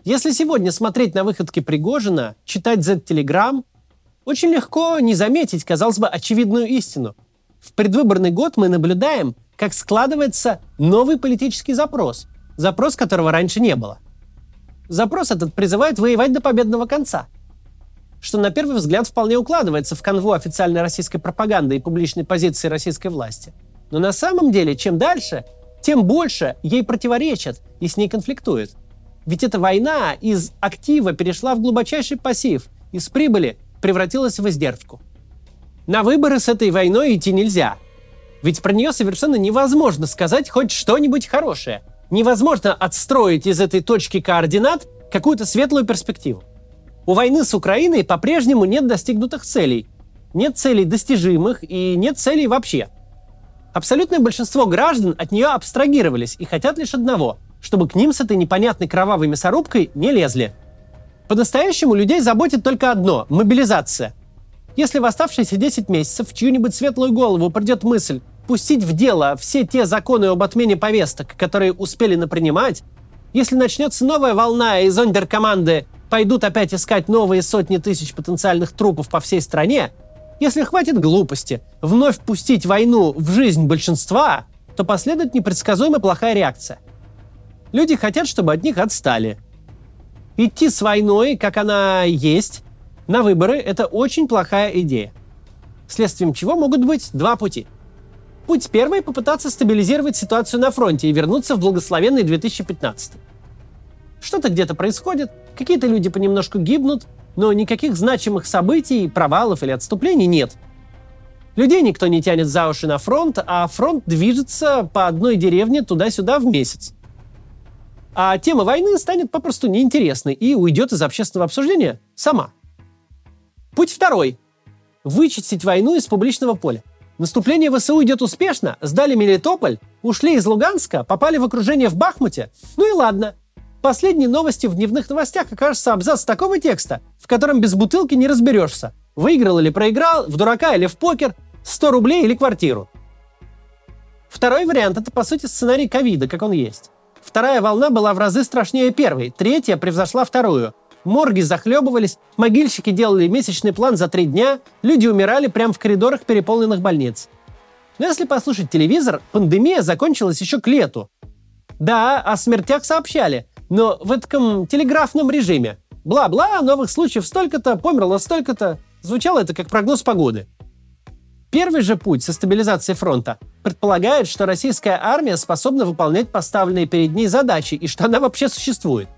Если сегодня смотреть на выходки Пригожина, читать Z-Telegram, очень легко не заметить, казалось бы, очевидную истину. В предвыборный год мы наблюдаем, как складывается новый политический запрос. Запрос, которого раньше не было. Запрос этот призывает воевать до победного конца. Что на первый взгляд вполне укладывается в канву официальной российской пропаганды и публичной позиции российской власти. Но на самом деле, чем дальше, тем больше ей противоречат и с ней конфликтуют. Ведь эта война из актива перешла в глубочайший пассив, из прибыли превратилась в издержку. На выборы с этой войной идти нельзя. Ведь про нее совершенно невозможно сказать хоть что-нибудь хорошее. Невозможно отстроить из этой точки координат какую-то светлую перспективу. У войны с Украиной по-прежнему нет достигнутых целей. Нет целей достижимых и нет целей вообще. Абсолютное большинство граждан от нее абстрагировались и хотят лишь одного – чтобы к ним с этой непонятной кровавой мясорубкой не лезли. По-настоящему людей заботит только одно – мобилизация. Если в оставшиеся 10 месяцев в чью-нибудь светлую голову придет мысль пустить в дело все те законы об отмене повесток, которые успели напринимать, если начнется новая волна и зондеркоманды пойдут опять искать новые сотни тысяч потенциальных трупов по всей стране, если хватит глупости вновь пустить войну в жизнь большинства, то последует непредсказуемо плохая реакция. Люди хотят, чтобы от них отстали. Идти с войной, как она есть, на выборы – это очень плохая идея. Следствием чего могут быть два пути. Путь первый – попытаться стабилизировать ситуацию на фронте и вернуться в благословенный 2015. Что-то где-то происходит, какие-то люди понемножку гибнут, но никаких значимых событий, провалов или отступлений нет. Людей никто не тянет за уши на фронт, а фронт движется по одной деревне туда-сюда в месяц. А тема войны станет попросту неинтересной и уйдет из общественного обсуждения сама. Путь второй – вычистить войну из публичного поля. Наступление ВСУ идет успешно, сдали Мелитополь, ушли из Луганска, попали в окружение в Бахмуте. Ну и ладно. Последние новости в дневных новостях окажется абзац такого текста, в котором без бутылки не разберешься. Выиграл или проиграл, в дурака или в покер, 100 рублей или квартиру. Второй вариант – это, по сути, сценарий ковида, как он есть. Вторая волна была в разы страшнее первой, третья превзошла вторую. Морги захлебывались, могильщики делали месячный план за 3 дня, люди умирали прямо в коридорах переполненных больниц. Но если послушать телевизор, пандемия закончилась еще к лету. Да, о смертях сообщали, но в этом телеграфном режиме. Бла-бла, новых случаев столько-то, померло столько-то. Звучало это как прогноз погоды. Первый же путь со стабилизацией фронта предполагает, что российская армия способна выполнять поставленные перед ней задачи и что она вообще существует.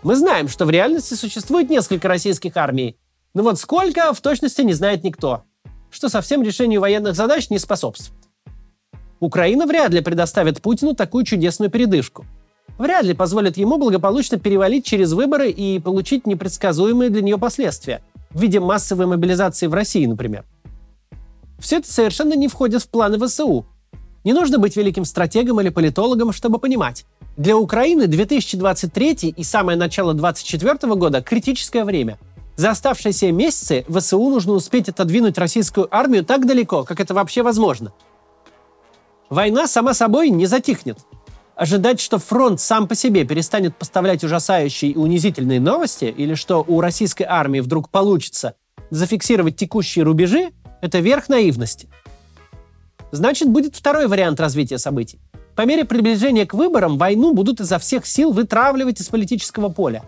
Мы знаем, что в реальности существует несколько российских армий, но вот сколько в точности не знает никто, что совсем решению военных задач не способствует. Украина вряд ли предоставит Путину такую чудесную передышку. Вряд ли позволит ему благополучно перевалить через выборы и получить непредсказуемые для нее последствия, в виде массовой мобилизации в России, например. Все это совершенно не входит в планы ВСУ. Не нужно быть великим стратегом или политологом, чтобы понимать. Для Украины 2023 и самое начало 2024 года – критическое время. За оставшиеся месяцы ВСУ нужно успеть отодвинуть российскую армию так далеко, как это вообще возможно. Война сама собой не затихнет. Ожидать, что фронт сам по себе перестанет поставлять ужасающие и унизительные новости, или что у российской армии вдруг получится зафиксировать текущие рубежи, это верх наивности. Значит, будет второй вариант развития событий. По мере приближения к выборам войну будут изо всех сил вытравливать из политического поля.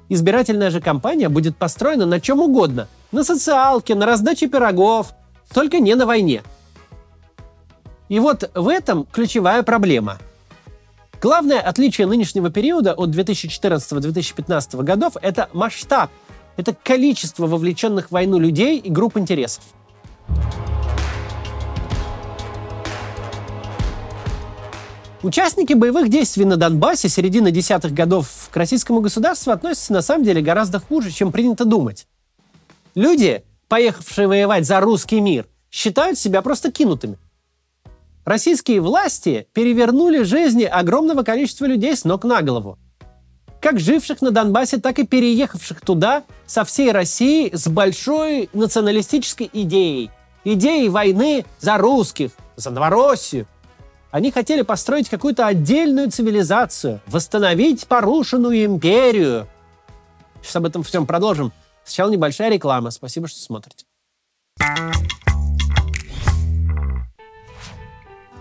Избирательная же кампания будет построена на чем угодно. На социалке, на раздаче пирогов, только не на войне. И вот в этом ключевая проблема. Главное отличие нынешнего периода от 2014-2015 годов – это масштаб, это количество вовлеченных в войну людей и групп интересов. Участники боевых действий на Донбассе середины десятых годов к российскому государству относятся на самом деле гораздо хуже, чем принято думать. Люди, поехавшие воевать за русский мир, считают себя просто кинутыми. Российские власти перевернули жизни огромного количества людей с ног на голову. Как живших на Донбассе, так и переехавших туда со всей России с большой националистической идеей. Идеей войны за русских, за Новороссию. Они хотели построить какую-то отдельную цивилизацию, восстановить порушенную империю. Сейчас об этом всем продолжим. Сначала небольшая реклама. Спасибо, что смотрите.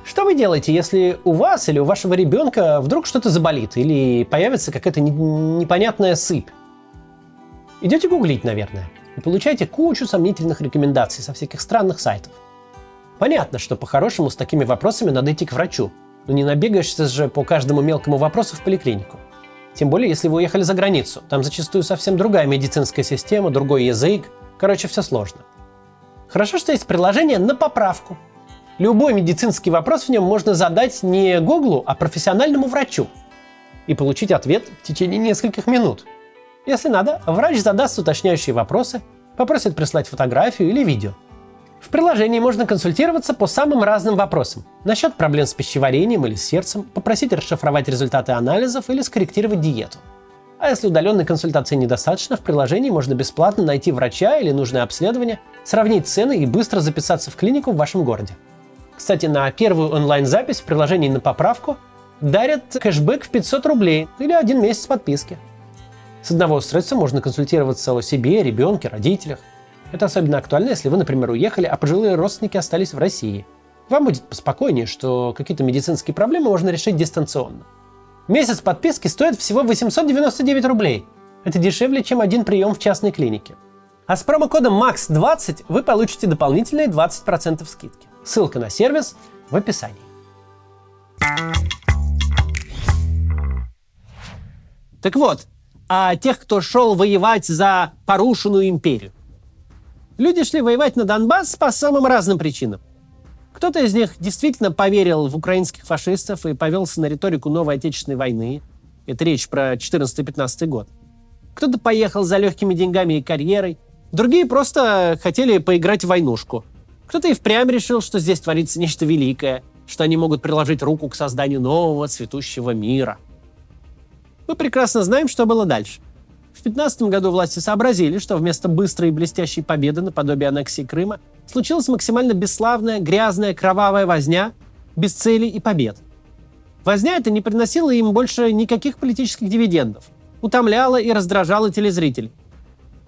Что вы делаете, если у вас или у вашего ребенка вдруг что-то заболит или появится какая-то непонятная сыпь? Идете гуглить, наверное, и получаете кучу сомнительных рекомендаций со всяких странных сайтов. Понятно, что по-хорошему с такими вопросами надо идти к врачу, но не набегаешься же по каждому мелкому вопросу в поликлинику. Тем более, если вы уехали за границу. Там зачастую совсем другая медицинская система, другой язык. Короче, все сложно. Хорошо, что есть приложение на поправку. Любой медицинский вопрос в нем можно задать не Гуглу, а профессиональному врачу. И получить ответ в течение нескольких минут. Если надо, врач задаст уточняющие вопросы, попросит прислать фотографию или видео. В приложении можно консультироваться по самым разным вопросам. Насчет проблем с пищеварением или с сердцем, попросить расшифровать результаты анализов или скорректировать диету. А если удаленной консультации недостаточно, в приложении можно бесплатно найти врача или нужное обследование, сравнить цены и быстро записаться в клинику в вашем городе. Кстати, на первую онлайн-запись в приложении на поправку дарят кэшбэк в 500 рублей или 1 месяц подписки. С одного устройства можно консультироваться о себе, ребенке, родителях. Это особенно актуально, если вы, например, уехали, а пожилые родственники остались в России. Вам будет поспокойнее, что какие-то медицинские проблемы можно решить дистанционно. Месяц подписки стоит всего 899 рублей. Это дешевле, чем один прием в частной клинике. А с промокодом MAX20 вы получите дополнительные 20% скидки. Ссылка на сервис в описании. Так вот, о тех, кто шел воевать за порушенную империю. Люди шли воевать на Донбасс по самым разным причинам. Кто-то из них действительно поверил в украинских фашистов и повелся на риторику новой Отечественной войны. Это речь про 14-15 год. Кто-то поехал за легкими деньгами и карьерой. Другие просто хотели поиграть в войнушку. Кто-то и впрямь решил, что здесь творится нечто великое, что они могут приложить руку к созданию нового цветущего мира. Мы прекрасно знаем, что было дальше. В 2015 году власти сообразили, что вместо быстрой и блестящей победы наподобие аннексии Крыма случилась максимально бесславная, грязная, кровавая возня, без целей и побед. Возня эта не приносила им больше никаких политических дивидендов, утомляла и раздражала телезрителей.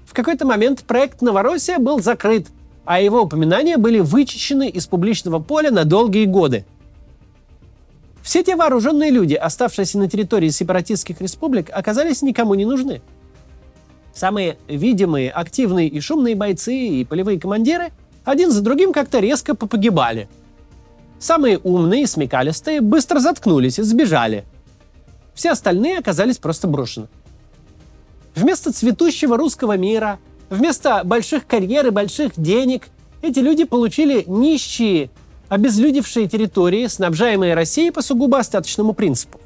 В какой-то момент проект «Новороссия» был закрыт, а его упоминания были вычищены из публичного поля на долгие годы. Все те вооруженные люди, оставшиеся на территории сепаратистских республик, оказались никому не нужны. Самые видимые, активные и шумные бойцы и полевые командиры один за другим как-то резко попогибали. Самые умные и смекалистые быстро заткнулись и сбежали. Все остальные оказались просто брошены. Вместо цветущего русского мира, вместо больших карьер и больших денег, эти люди получили нищие, обезлюдевшие территории, снабжаемые Россией по сугубо остаточному принципу.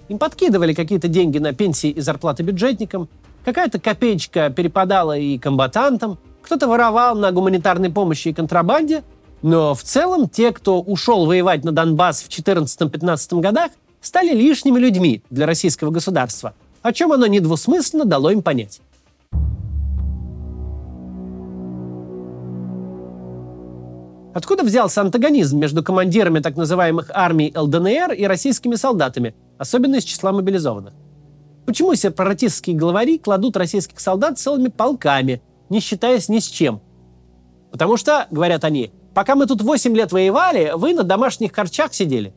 Им подкидывали какие-то деньги на пенсии и зарплаты бюджетникам, какая-то копеечка перепадала и комбатантам, кто-то воровал на гуманитарной помощи и контрабанде, но в целом те, кто ушел воевать на Донбасс в 14-15 годах, стали лишними людьми для российского государства, о чем оно недвусмысленно дало им понять. Откуда взялся антагонизм между командирами так называемых армий ЛДНР и российскими солдатами, особенно из числа мобилизованных? Почему сепаратистские главари кладут российских солдат целыми полками, не считаясь ни с чем? Потому что, говорят они, пока мы тут 8 лет воевали, вы на домашних харчах сидели.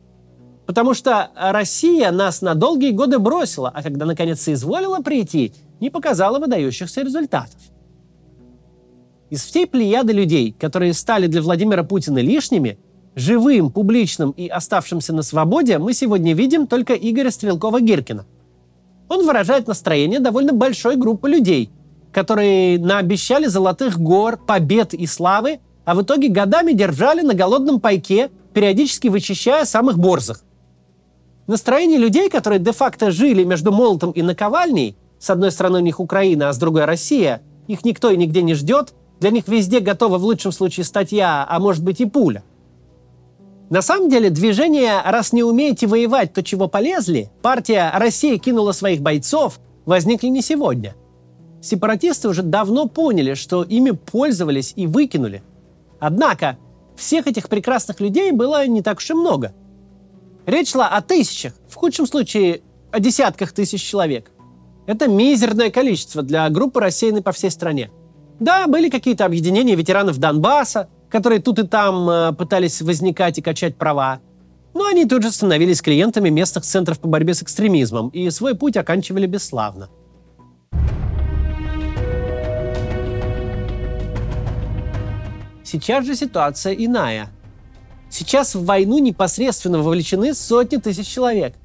Потому что Россия нас на долгие годы бросила, а когда наконец соизволила прийти, не показала выдающихся результатов. Из всей плеяды людей, которые стали для Владимира Путина лишними, живым, публичным и оставшимся на свободе, мы сегодня видим только Игоря Стрелкова-Гиркина. Он выражает настроение довольно большой группы людей, которые наобещали золотых гор, побед и славы, а в итоге годами держали на голодном пайке, периодически вычищая самых борзых. Настроение людей, которые де-факто жили между молотом и наковальней, с одной стороны у них Украина, а с другой Россия, их никто и нигде не ждет, для них везде готова в лучшем случае статья, а может быть и пуля. На самом деле движение «раз не умеете воевать, то чего полезли», партия «Россия кинула своих бойцов» возникли не сегодня. Сепаратисты уже давно поняли, что ими пользовались и выкинули. Однако всех этих прекрасных людей было не так уж и много. Речь шла о тысячах, в худшем случае о десятках тысяч человек. Это мизерное количество для группы, рассеянной по всей стране. Да, были какие-то объединения ветеранов Донбасса, которые тут и там пытались возникать и качать права. Но они тут же становились клиентами местных центров по борьбе с экстремизмом и свой путь оканчивали бесславно. Сейчас же ситуация иная. Сейчас в войну непосредственно вовлечены сотни тысяч человек.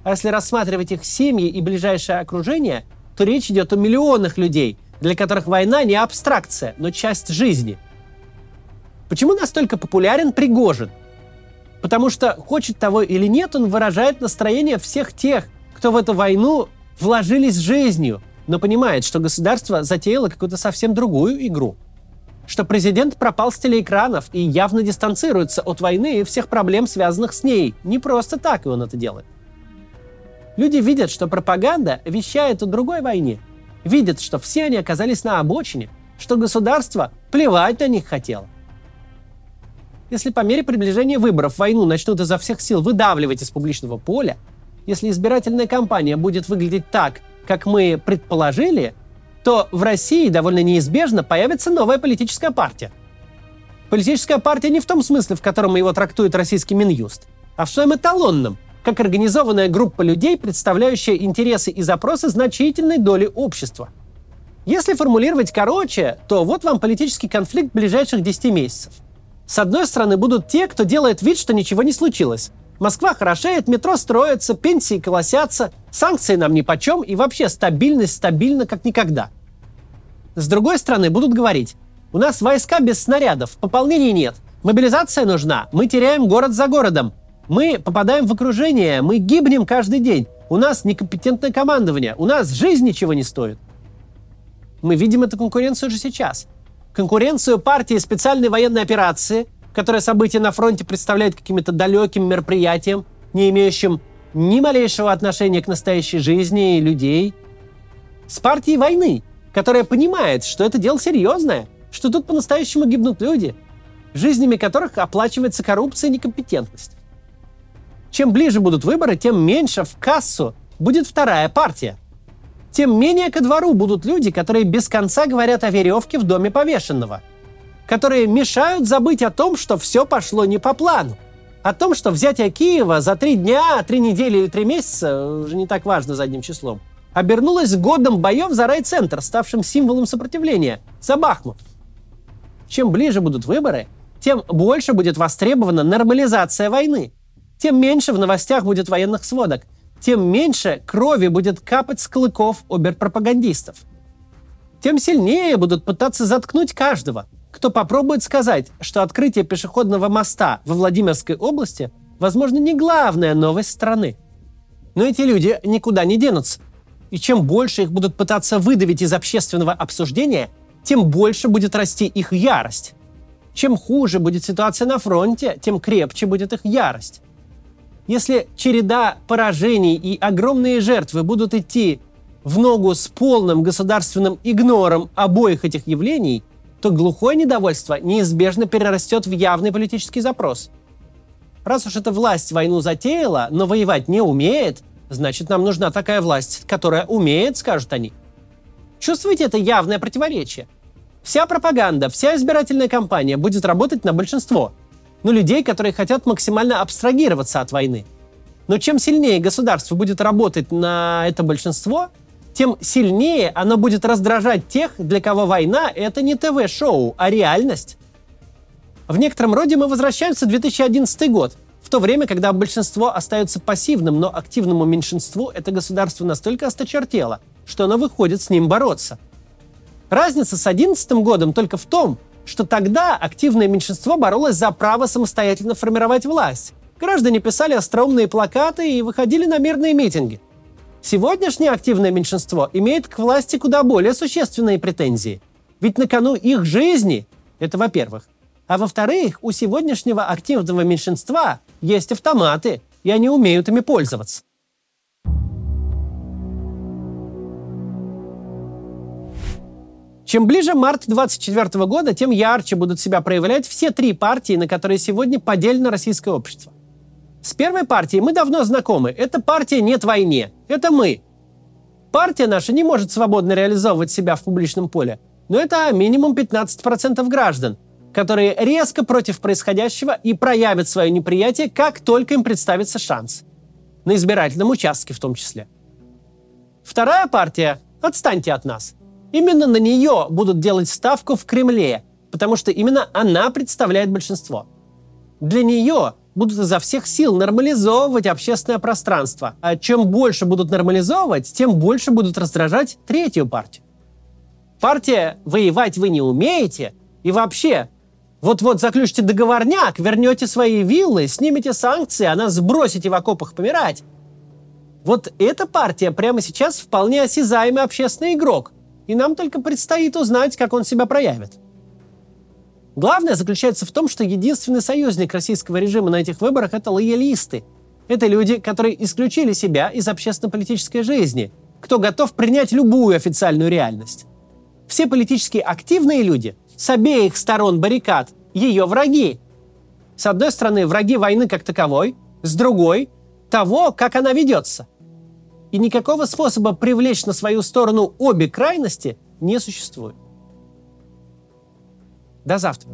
А если рассматривать их семьи и ближайшее окружение, то речь идет о миллионах людей, для которых война не абстракция, но часть жизни. Почему настолько популярен Пригожин? Потому что, хочет того или нет, он выражает настроение всех тех, кто в эту войну вложились жизнью, но понимает, что государство затеяло какую-то совсем другую игру. Что президент пропал с телеэкранов и явно дистанцируется от войны и всех проблем, связанных с ней. Не просто так и он это делает. Люди видят, что пропаганда вещает о другой войне. Видят, что все они оказались на обочине, что государство плевать на них хотело. Если по мере приближения выборов войну начнут изо всех сил выдавливать из публичного поля, если избирательная кампания будет выглядеть так, как мы предположили, то в России довольно неизбежно появится новая политическая партия. Политическая партия не в том смысле, в котором его трактует российский Минюст, а в своем эталонном, как организованная группа людей, представляющая интересы и запросы значительной доли общества. Если формулировать короче, то вот вам политический конфликт ближайших 10 месяцев. С одной стороны будут те, кто делает вид, что ничего не случилось. Москва хорошеет, метро строится, пенсии колосятся, санкции нам нипочем и вообще стабильность стабильна как никогда. С другой стороны будут говорить: у нас войска без снарядов, пополнений нет, мобилизация нужна, мы теряем город за городом, мы попадаем в окружение, мы гибнем каждый день, у нас некомпетентное командование, у нас жизнь ничего не стоит. Мы видим эту конкуренцию уже сейчас. Конкуренцию партии специальной военной операции, которая события на фронте представляет каким-то далеким мероприятием, не имеющим ни малейшего отношения к настоящей жизни и людей. С партией войны, которая понимает, что это дело серьезное, что тут по-настоящему гибнут люди, жизнями которых оплачивается коррупция и некомпетентность. Чем ближе будут выборы, тем меньше в кассу будет вторая партия. Тем менее ко двору будут люди, которые без конца говорят о веревке в доме повешенного, которые мешают забыть о том, что все пошло не по плану, о том, что взятие Киева за 3 дня, 3 недели или 3 месяца, уже не так важно задним числом, обернулось годом боев за райцентр, ставшим символом сопротивления, за Бахмут. Чем ближе будут выборы, тем больше будет востребована нормализация войны, тем меньше в новостях будет военных сводок, тем меньше крови будет капать с клыков оберпропагандистов. Тем сильнее будут пытаться заткнуть каждого, кто попробует сказать, что открытие пешеходного моста во Владимирской области, возможно, не главная новость страны. Но эти люди никуда не денутся. И чем больше их будут пытаться выдавить из общественного обсуждения, тем больше будет расти их ярость. Чем хуже будет ситуация на фронте, тем крепче будет их ярость. Если череда поражений и огромные жертвы будут идти в ногу с полным государственным игнором обоих этих явлений, то глухое недовольство неизбежно перерастет в явный политический запрос. Раз уж эта власть войну затеяла, но воевать не умеет, значит, нам нужна такая власть, которая умеет, скажут они. Чувствуете это явное противоречие? Вся пропаганда, вся избирательная кампания будет работать на большинство, но людей, которые хотят максимально абстрагироваться от войны. Но чем сильнее государство будет работать на это большинство, тем сильнее оно будет раздражать тех, для кого война – это не ТВ-шоу, а реальность. В некотором роде мы возвращаемся в 2011 год, в то время, когда большинство остается пассивным, но активному меньшинству это государство настолько осточертело, что оно выходит с ним бороться. Разница с 2011 годом только в том, что тогда активное меньшинство боролось за право самостоятельно формировать власть. Граждане писали остроумные плакаты и выходили на мирные митинги. Сегодняшнее активное меньшинство имеет к власти куда более существенные претензии. Ведь на кону их жизни, это во-первых. А во-вторых, у сегодняшнего активного меньшинства есть автоматы, и они умеют ими пользоваться. Чем ближе март 2024 года, тем ярче будут себя проявлять все три партии, на которые сегодня поделено российское общество. С первой партией мы давно знакомы. Это партия «Нет войне». Это мы. Партия наша не может свободно реализовывать себя в публичном поле, но это минимум 15% граждан, которые резко против происходящего и проявят свое неприятие, как только им представится шанс. На избирательном участке в том числе. Вторая партия «Отстаньте от нас». Именно на нее будут делать ставку в Кремле, потому что именно она представляет большинство. Для нее будут изо всех сил нормализовывать общественное пространство. А чем больше будут нормализовывать, тем больше будут раздражать третью партию. Партия «Воевать вы не умеете» и вообще вот-вот заключите договорняк, вернете свои виллы, снимете санкции, а нас сбросите в окопах помирать. Вот эта партия прямо сейчас вполне осязаемый общественный игрок. И нам только предстоит узнать, как он себя проявит. Главное заключается в том, что единственный союзник российского режима на этих выборах – это лоялисты. Это люди, которые исключили себя из общественно-политической жизни, кто готов принять любую официальную реальность. Все политически активные люди с обеих сторон баррикад – ее враги. С одной стороны, враги войны как таковой, с другой – того, как она ведется. И никакого способа привлечь на свою сторону обе крайности не существует. До завтра.